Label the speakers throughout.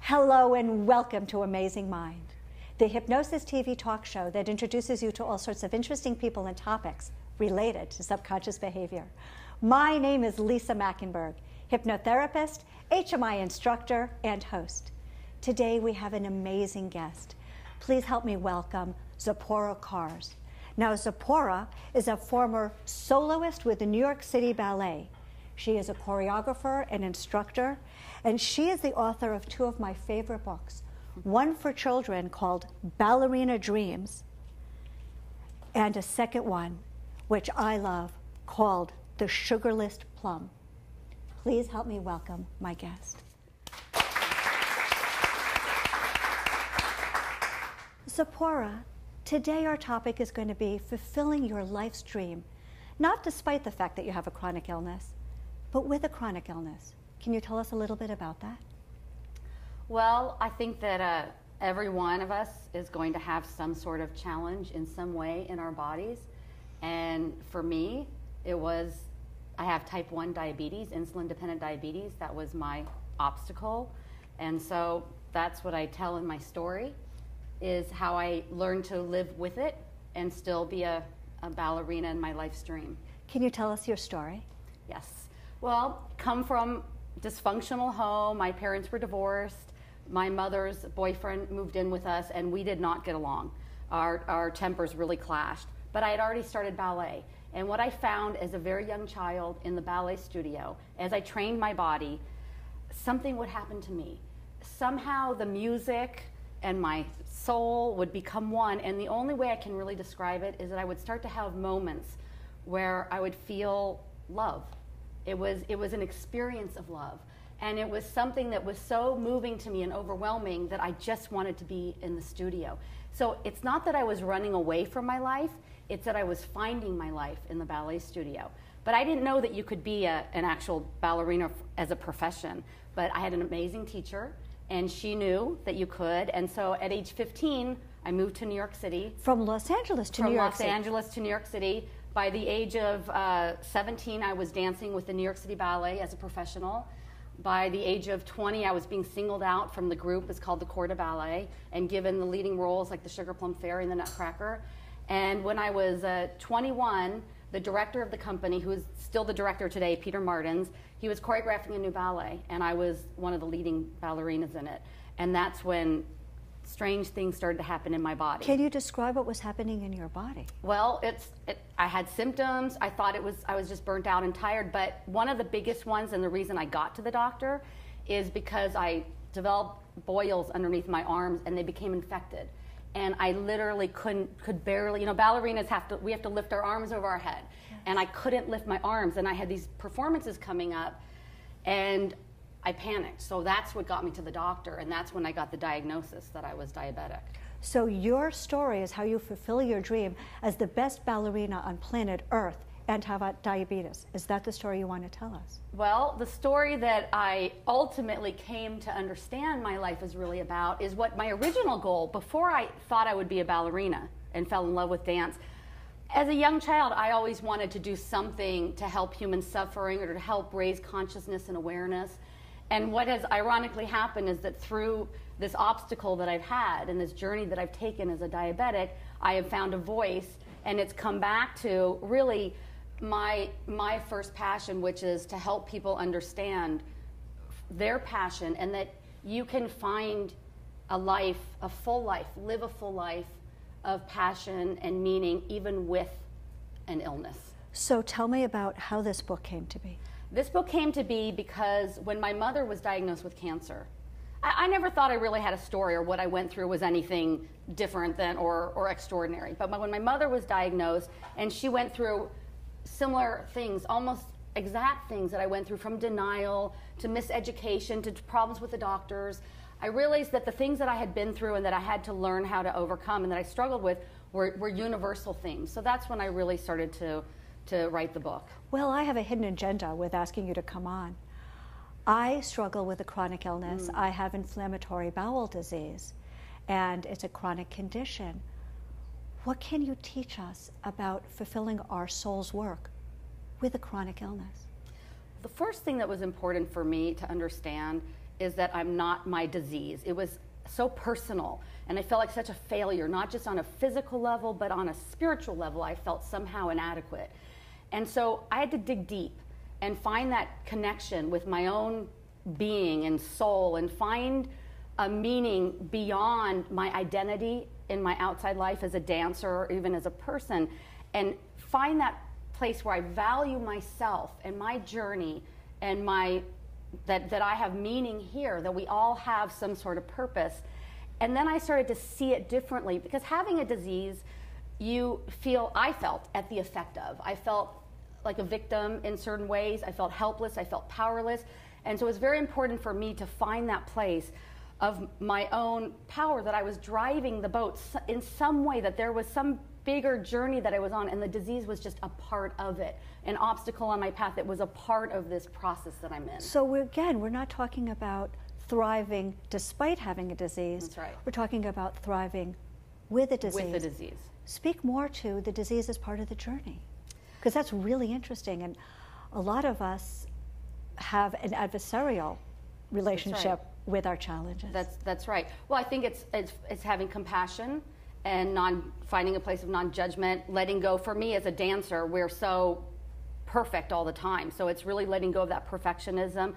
Speaker 1: Hello and welcome to Amazing Mind, the hypnosis TV talk show that introduces you to all sorts of interesting people and topics related to subconscious behavior. My name is Lisa Machenberg, hypnotherapist, HMI instructor, and host. Today we have an amazing guest. Please help me welcome Zippora Karz. Now, Zippora is a former soloist with the New York City Ballet. She is a choreographer and instructor, and she is the author of two of my favorite books. One for children called Ballerina Dreams, and a second one, which I love, called The Sugarless Plum. Please help me welcome my guest. Zippora, today our topic is going to be fulfilling your life's dream, not despite the fact that you have a chronic illness, but with a chronic illness. Can you tell us a little bit about that?
Speaker 2: Well, I think that every one of us is going to have some sort of challenge in some way in our bodies. And for me, I have type 1 diabetes, insulin-dependent diabetes. That was my obstacle. And so that's what I tell in my story, is how I learned to live with it and still be a ballerina in my life's dream.
Speaker 1: Can you tell us your story?
Speaker 2: Yes. Well, come from dysfunctional home. My parents were divorced. My mother's boyfriend moved in with us, and we did not get along. Our tempers really clashed. But I had already started ballet. And what I found as a very young child in the ballet studio, as I trained my body, something would happen to me. Somehow the music and my soul would become one, and the only way I can really describe it is that I would start to have moments where I would feel love. It was an experience of love, and it was something that was so moving to me and overwhelming that I just wanted to be in the studio. So it's not that I was running away from my life, it's that I was finding my life in the ballet studio. But I didn't know that you could be an actual ballerina as a profession. But I had an amazing teacher, and she knew that you could. And so at age 15, I moved to New York City.
Speaker 1: From Los Angeles to New York City.
Speaker 2: From Los Angeles to New York City. By the age of 17, I was dancing with the New York City Ballet as a professional. By the age of 20, I was being singled out from the group. It's called the Corps de Ballet, and given the leading roles like the Sugar Plum Fairy and the Nutcracker. And when I was 21, the director of the company, who is still the director today, Peter Martins, he was choreographing a new ballet, and I was one of the leading ballerinas in it. And that's when strange things started to happen in my body.
Speaker 1: Can you describe what was happening in your body?
Speaker 2: Well, I had symptoms. I thought I was just burnt out and tired. But one of the biggest ones, and the reason I got to the doctor, is because I developed boils underneath my arms, and they became infected. And I literally could barely, ballerinas we have to lift our arms over our head. Yes. And I couldn't lift my arms, and I had these performances coming up, and I panicked. So that's what got me to the doctor, and that's when I got the diagnosis that I was diabetic.
Speaker 1: So your story is how you fulfill your dream as the best ballerina on planet Earth and have diabetes. Is that the story you want to tell us?
Speaker 2: Well, the story that I ultimately came to understand my life is really about is what my original goal, before I thought I would be a ballerina and fell in love with dance. As a young child, I always wanted to do something to help human suffering or to help raise consciousness and awareness. And what has ironically happened is that through this obstacle that I've had and this journey that I've taken as a diabetic, I have found a voice, and it's come back to really my first passion, which is to help people understand their passion, and that you can find a full life, live a full life of passion and meaning even with an illness.
Speaker 1: So tell me about how this book came to be.
Speaker 2: This book came to be because when my mother was diagnosed with cancer, I never thought I really had a story or what I went through was anything different than or extraordinary. But when my mother was diagnosed, and she went through similar things, almost exact things that I went through, from denial to miseducation to problems with the doctors, I realized that the things that I had been through and that I had to learn how to overcome and that I struggled with were universal themes. So that's when I really started to write the book.
Speaker 1: Well, I have a hidden agenda with asking you to come on. I struggle with a chronic illness. I have inflammatory bowel disease, and it's a chronic condition. What can you teach us about fulfilling our soul's work with a chronic illness?
Speaker 2: The first thing that was important for me to understand is that I'm not my disease. It was so personal, and I felt like such a failure, not just on a physical level, but on a spiritual level. I felt somehow inadequate. And so I had to dig deep and find that connection with my own being and soul, and find a meaning beyond my identity in my outside life as a dancer or even as a person, and find that place where I value myself and my journey and that I have meaning here, that we all have some sort of purpose. And then I started to see it differently, because having a disease, I felt at the effect of. I felt like a victim in certain ways. I felt helpless. I felt powerless. And so it was very important for me to find that place of my own power, that I was driving the boat in some way, that there was some bigger journey that I was on, and the disease was just a part of it, an obstacle on my path that was a part of this process that I'm in.
Speaker 1: So we're not talking about thriving despite having a disease.
Speaker 2: That's right.
Speaker 1: We're talking about thriving with a disease.
Speaker 2: With the disease.
Speaker 1: Speak more to the disease as part of the journey, because that's really interesting. And a lot of us have an adversarial relationship with our challenges.
Speaker 2: That's right. Well, I think it's having compassion and finding a place of non-judgment, letting go. For me as a dancer, we're so perfect all the time. So it's really letting go of that perfectionism.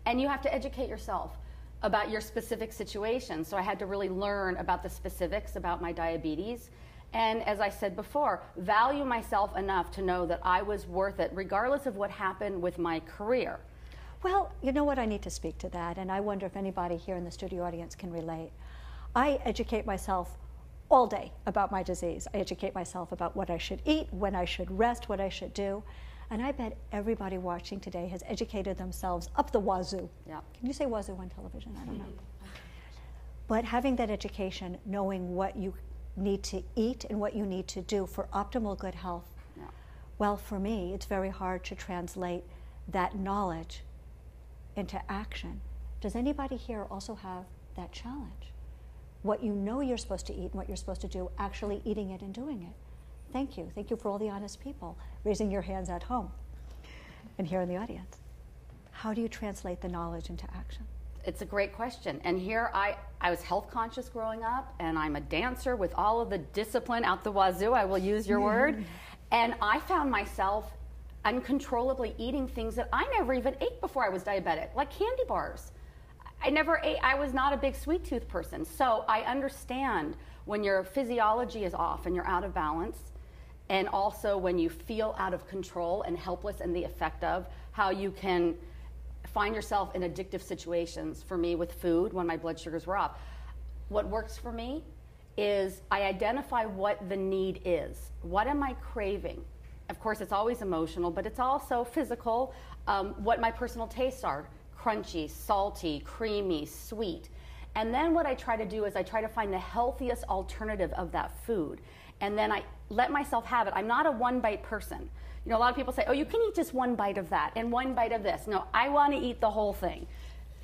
Speaker 2: And you have to educate yourself about your specific situation. So I had to really learn about the specifics about my diabetes. And as I said before, value myself enough to know that I was worth it, regardless of what happened with my career.
Speaker 1: Well, you know what, I need to speak to that, and I wonder if anybody here in the studio audience can relate. I educate myself all day about my disease. I educate myself about what I should eat, when I should rest, what I should do. And I bet everybody watching today has educated themselves up the wazoo.
Speaker 2: Yeah.
Speaker 1: Can you say wazoo on television? I don't know. But having that education, knowing what you need to eat and what you need to do for optimal good health.
Speaker 2: Yeah.
Speaker 1: Well, for me, it's very hard to translate that knowledge into action. Does anybody here also have that challenge? What you know you're supposed to eat and what you're supposed to do, actually eating it and doing it. Thank you. Thank you for all the honest people raising your hands at home and here in the audience. How do you translate the knowledge into action?
Speaker 2: It's a great question. And here I was health conscious growing up, and I'm a dancer with all of the discipline out the wazoo, I will use your word. And I found myself uncontrollably eating things that I never even ate before I was diabetic, like candy bars. I never ate, I was not a big sweet tooth person. So I understand when your physiology is off and you're out of balance, and also when you feel out of control and helpless and the effect of, how you can find yourself in addictive situations. For me with food, when my blood sugars were off. What works for me is I identify what the need is. What am I craving? Of course, it's always emotional, but it's also physical. What my personal tastes are: crunchy, salty, creamy, sweet. And then what I try to do is I try to find the healthiest alternative of that food. And then I let myself have it. I'm not a one-bite person. You know, a lot of people say, oh, you can eat just one bite of that and one bite of this. No, I want to eat the whole thing.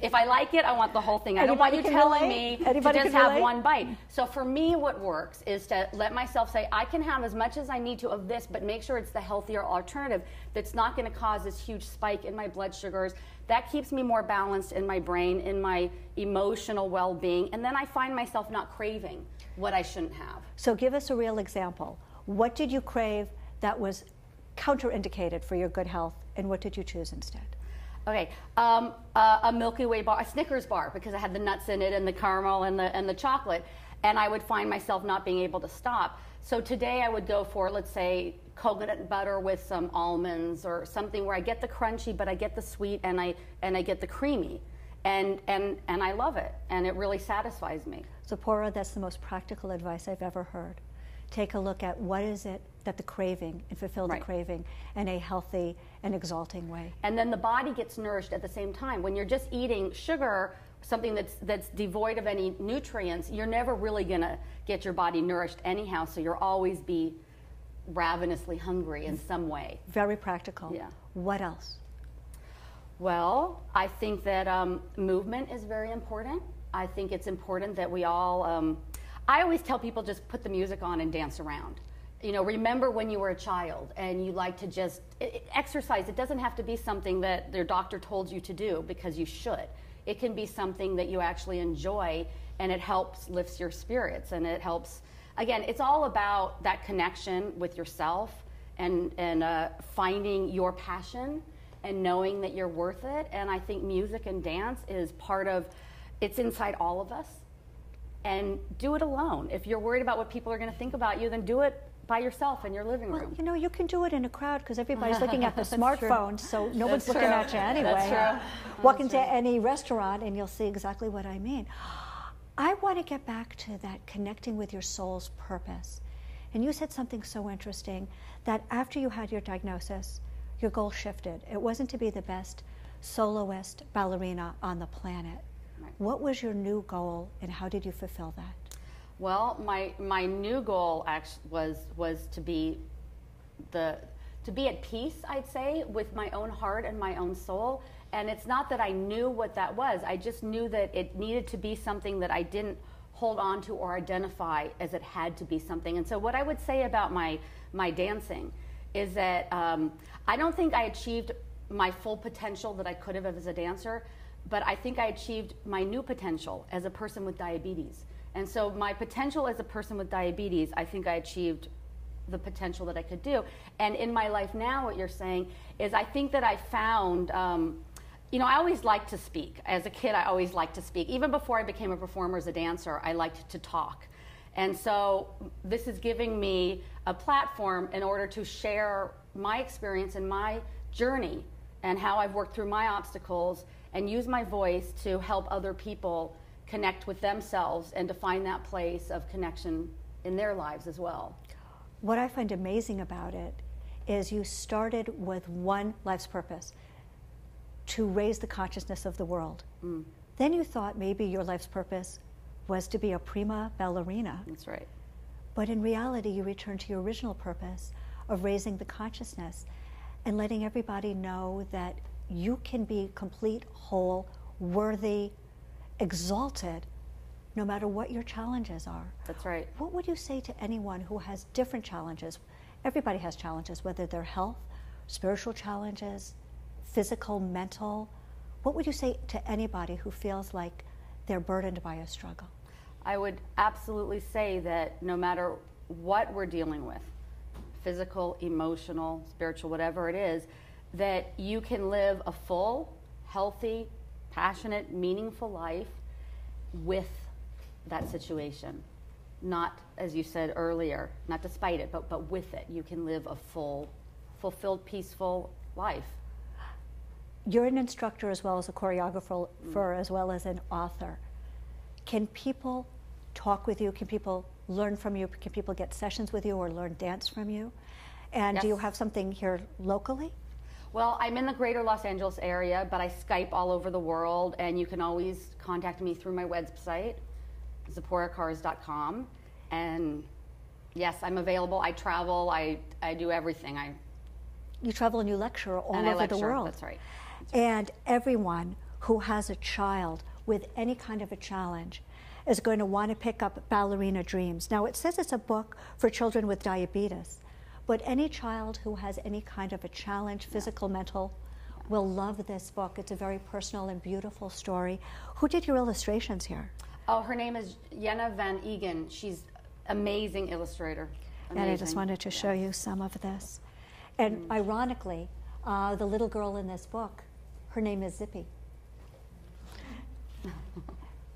Speaker 2: If I like it, I want the whole thing. I don't want you telling me to just have one bite. So for me, what works is to let myself say, I can have as much as I need to of this, but make sure it's the healthier alternative that's not going to cause this huge spike in my blood sugars. That keeps me more balanced in my brain, in my emotional well-being, and then I find myself not craving what I shouldn't have.
Speaker 1: So give us a real example. What did you crave that was counterindicated for your good health, and what did you choose instead?
Speaker 2: Okay, a Milky Way bar, a Snickers bar, because I had the nuts in it and the caramel and the chocolate, and I would find myself not being able to stop. So today I would go for, let's say, coconut butter with some almonds, or something where I get the crunchy, but I get the sweet, and I get the creamy, and I love it, and it really satisfies me.
Speaker 1: Zippora, that's the most practical advice I've ever heard. Take a look at what is it that the craving, and fulfill the craving in a healthy and exalting way.
Speaker 2: And then the body gets nourished at the same time. When you're just eating sugar, something that's devoid of any nutrients, you're never really gonna get your body nourished anyhow, so you'll always be ravenously hungry in some way.
Speaker 1: Very practical.
Speaker 2: Yeah.
Speaker 1: What else?
Speaker 2: Well, I think that movement is very important. I think it's important that we all, I always tell people, just put the music on and dance around. You know, remember when you were a child and you like to just exercise. It doesn't have to be something that your doctor told you to do because you should. it can be something that you actually enjoy, and it helps lifts your spirits, and it helps. Again, it's all about that connection with yourself and finding your passion and knowing that you're worth it. And I think music and dance is part of, it's inside all of us. And do it alone. If you're worried about what people are going to think about you, then do it by yourself in your living room.
Speaker 1: Well, you know, you can do it in a crowd because everybody's looking at the smartphone, so no one's looking at you anyway.
Speaker 2: That's true.
Speaker 1: Walk into any restaurant and you'll see exactly what I mean. I want to get back to that connecting with your soul's purpose. And you said something so interesting, that after you had your diagnosis, your goal shifted. It wasn't to be the best soloist ballerina on the planet. Right. What was your new goal, and how did you fulfill that?
Speaker 2: Well, my new goal actually was to be at peace, I'd say, with my own heart and my own soul. And it's not that I knew what that was. I just knew that it needed to be something that I didn't hold on to or identify as it had to be something. And so what I would say about my dancing is that I don't think I achieved my full potential that I could have as a dancer, but I think I achieved my new potential as a person with diabetes. And so my potential as a person with diabetes, I think I achieved the potential that I could do. And in my life now, what you're saying is I think that I found, you know, I always liked to speak. As a kid, I always liked to speak. Even before I became a performer as a dancer, I liked to talk. And so this is giving me a platform in order to share my experience and my journey and how I've worked through my obstacles and use my voice to help other people connect with themselves and to find that place of connection in their lives as well.
Speaker 1: What I find amazing about it is you started with one life's purpose, to raise the consciousness of the world. Mm. Then you thought maybe your life's purpose was to be a prima ballerina.
Speaker 2: That's right.
Speaker 1: But in reality, you returned to your original purpose of raising the consciousness and letting everybody know that you can be complete, whole, worthy, exalted, no matter what your challenges are.
Speaker 2: That's right.
Speaker 1: What would you say to anyone who has different challenges? Everybody has challenges, whether they're health, spiritual challenges, physical, mental. What would you say to anybody who feels like they're burdened by a struggle?
Speaker 2: I would absolutely say that no matter what we're dealing with, physical, emotional, spiritual, whatever it is, that you can live a full, healthy, passionate, meaningful life with that situation. Not, as you said earlier, not despite it, but with it. You can live a full, fulfilled, peaceful life.
Speaker 1: You're an instructor as well as a choreographer, as well as an author. Can people talk with you? Can people learn from you? Can people get sessions with you or learn dance from you? And
Speaker 2: Yes.
Speaker 1: do you have something here locally?
Speaker 2: Well, I'm in the greater Los Angeles area, but I Skype all over the world, and you can always contact me through my website, ZipporaKarz.com. And yes, I'm available. I travel. I do everything.
Speaker 1: You travel and you lecture all over the world.
Speaker 2: That's right.
Speaker 1: And everyone who has a child with any kind of a challenge is going to want to pick up Ballerina Dreams. Now, it says it's a book for children with diabetes, but any child who has any kind of a challenge, physical, mental, will love this book. It's a very personal and beautiful story. Who did your illustrations here?
Speaker 2: Oh, her name is Jenna Van Egan. She's amazing illustrator. Amazing.
Speaker 1: And I just wanted to show you some of this. And ironically, the little girl in this book, her name is Zippy.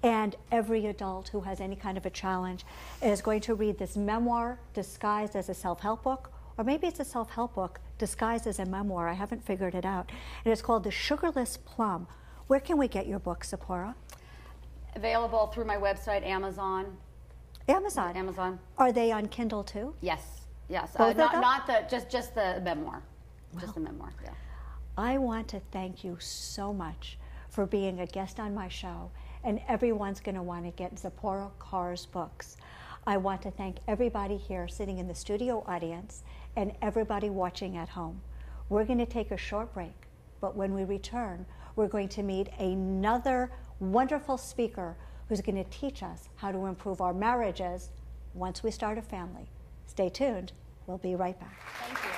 Speaker 1: And every adult who has any kind of a challenge is going to read this memoir disguised as a self-help book, or maybe it's a self-help book disguised as a memoir. I haven't figured it out. And it's called The Sugarless Plum. Where can we get your book, Zippora?
Speaker 2: Available through my website, Amazon.
Speaker 1: Amazon.
Speaker 2: Amazon.
Speaker 1: Are they on Kindle too?
Speaker 2: Yes. Yes.
Speaker 1: Both of them?
Speaker 2: Not the just the memoir. Just the memoir. Yeah.
Speaker 1: I want to thank you so much for being a guest on my show, and everyone's going to want to get Zippora Karz books. I want to thank everybody here sitting in the studio audience and everybody watching at home. We're going to take a short break, but when we return, we're going to meet another wonderful speaker who's going to teach us how to improve our marriages once we start a family. Stay tuned. We'll be right back.
Speaker 2: Thank you.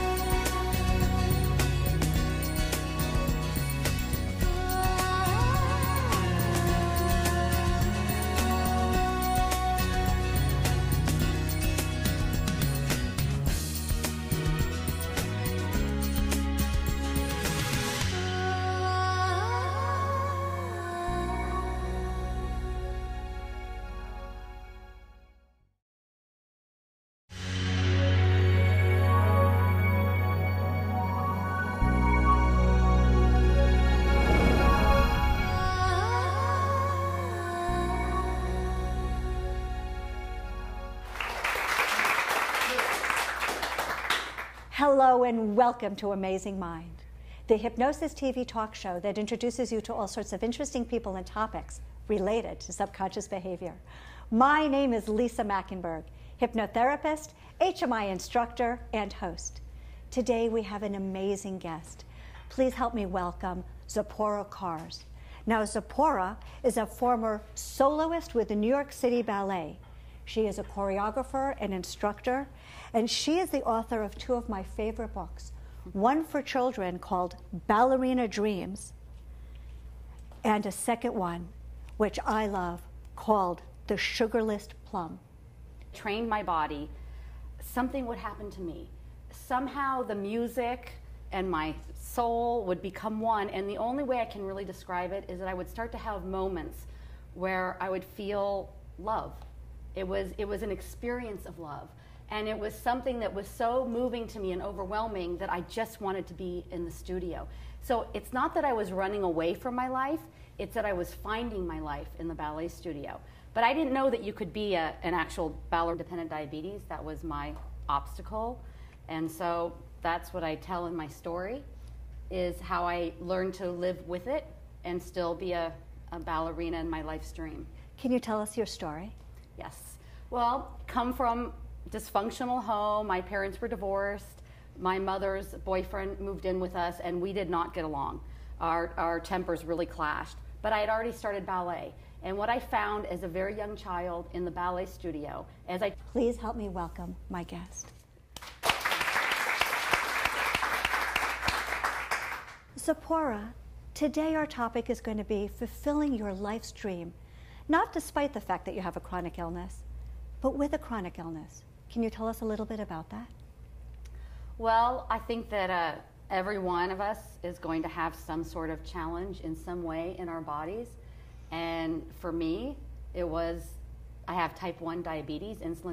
Speaker 2: Thank you.
Speaker 1: Hello and welcome to Amazing Mind, the hypnosis TV talk show that introduces you to all sorts of interesting people and topics related to subconscious behavior. My name is Lisa Machenberg, hypnotherapist, HMI instructor, and host. Today we have an amazing guest. Please help me welcome Zippora Karz. Now, Zippora is a former soloist with the New York City Ballet. She is a choreographer and instructor, and she is the author of two of my favorite books. One for children called Ballerina Dreams, and a second one, which I love, called The Sugarless Plum.
Speaker 2: Trained my body, something would happen to me. Somehow the music and my soul would become one, and the only way I can really describe it is that I would start to have moments where I would feel love. It was an experience of love, and it was something that was so moving to me and overwhelming that I just wanted to be in the studio. So it's not that I was running away from my life, it's that I was finding my life in the ballet studio. But I didn't know that you could be an actual ballet-dependent diabetes. That was my obstacle. And so that's what I tell in my story, is how I learned to live with it and still be a ballerina in my life's dream.
Speaker 1: Can you tell us your story?
Speaker 2: Yes. Well, come from dysfunctional home. My parents were divorced. My mother's boyfriend moved in with us, and we did not get along. Our tempers really clashed. But I had already started ballet. And what I found as a very young child in the ballet studio,
Speaker 1: Please help me welcome my guest. Zippora, today our topic is going to be fulfilling your life's dream, not despite the fact that you have a chronic illness, but with a chronic illness. Can you tell us a little bit about that?
Speaker 2: Well, I think that every one of us is going to have some sort of challenge in some way in our bodies. And for me, I have type 1 diabetes, insulin